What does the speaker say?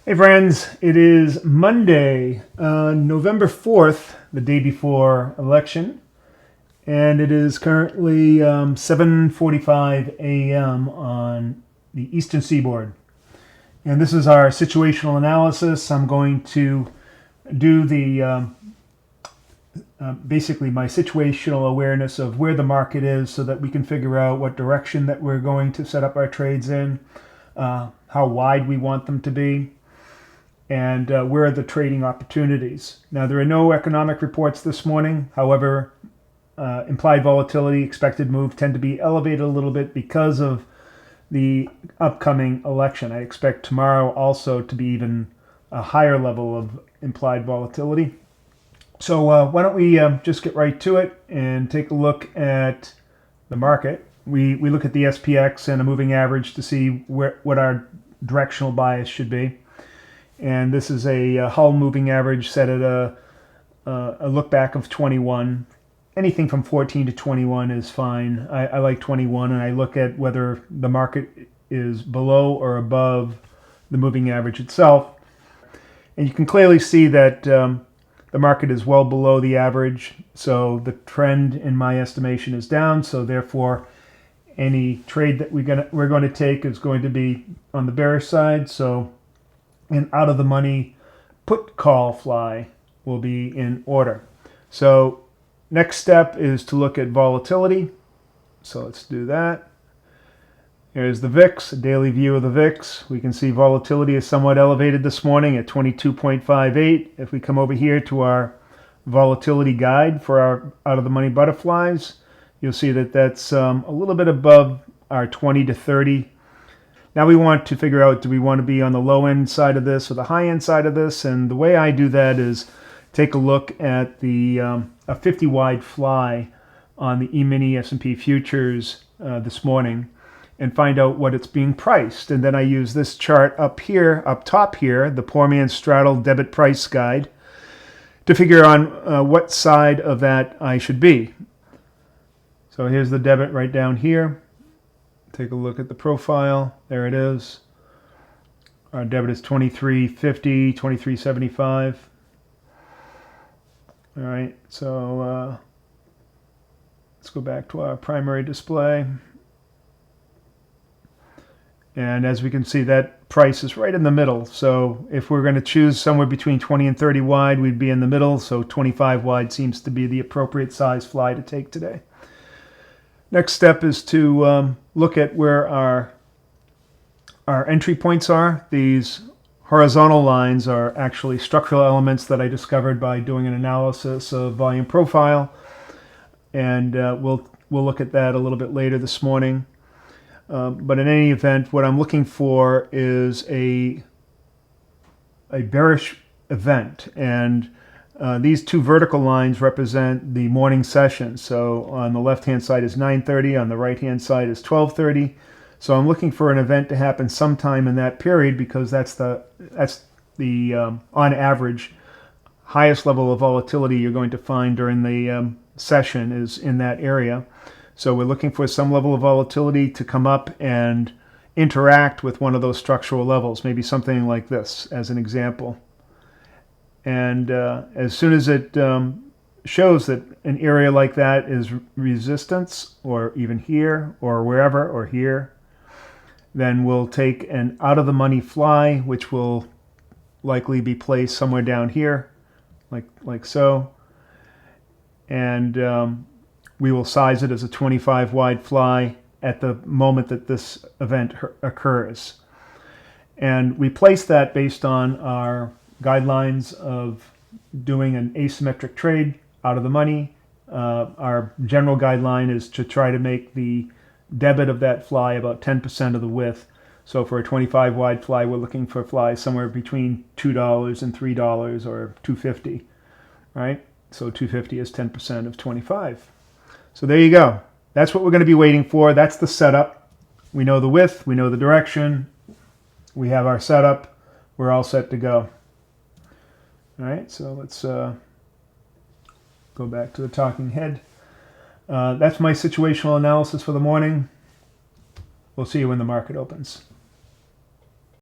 Hey friends, it is Monday, November 4th, the day before election, and it is currently 7:45 a.m. on the Eastern Seaboard. And this is our situational analysis. I'm going to do the basically my situational awareness of where the market is so that we can figure out what direction that we're going to set up our trades in, how wide we want them to be, and where are the trading opportunities. Now, there are no economic reports this morning. However, implied volatility, expected move tend to be elevated a little bit because of the upcoming election. I expect tomorrow also to be even a higher level of implied volatility. So why don't we just get right to it and take a look at the market. We look at the SPX and a moving average to see what our directional bias should be. And this is a Hull moving average set at a look back of 21. Anything from 14 to 21 is fine. I like 21, and I look at whether the market is below or above the moving average itself. And you can clearly see that the market is well below the average. So the trend, in my estimation, is down. So therefore, any trade that we're going to take is going to be on the bearish side. So an out of the money put call fly will be in order. So next step is to look at volatility. So let's do that. Here's the VIX, a daily view of the VIX. We can see volatility is somewhat elevated this morning at 22.58. If we come over here to our volatility guide for our out of the money butterflies, you'll see that that's a little bit above our 20 to 30. Now we want to figure out, do we want to be on the low end side of this or the high end side of this? And the way I do that is take a look at the a 50 wide fly on the E-mini S&P futures this morning and find out what it's being priced. And then I use this chart up here, up top here, the Poor Man's Straddle Debit Price Guide, to figure on what side of that I should be. So here's the debit right down here. Take a look at the profile. There it is. Our debit is 23.50, 23.75. All right, so let's go back to our primary display. And as we can see, that price is right in the middle. So if we're going to choose somewhere between 20 and 30 wide, we'd be in the middle. So 25 wide seems to be the appropriate size fly to take today. Next step is to look at where our entry points are. These horizontal lines are actually structural elements that I discovered by doing an analysis of volume profile, and we'll look at that a little bit later this morning. But in any event, what I'm looking for is a bearish event, and these two vertical lines represent the morning session. So on the left-hand side is 9:30, on the right-hand side is 12:30. So I'm looking for an event to happen sometime in that period because that's the on average highest level of volatility you're going to find during the session is in that area. So we're looking for some level of volatility to come up and interact with one of those structural levels, maybe something like this as an example. And as soon as it shows that an area like that is resistance, or even here, or wherever, or here, then we'll take an out-of-the-money fly, which will likely be placed somewhere down here, like so. And we will size it as a 25 wide fly at the moment that this event occurs. And we place that based on our guidelines of doing an asymmetric trade out of the money. Our general guideline is to try to make the debit of that fly about 10% of the width. So for a 25 wide fly, we're looking for flies somewhere between $2 and $3 or $2.50, right? So $2.50 is 10% of 25. So there you go. That's what we're going to be waiting for. That's the setup. We know the width, we know the direction, we have our setup, we're all set to go. All right, so let's go back to the talking head. That's my situational analysis for the morning. We'll see you when the market opens.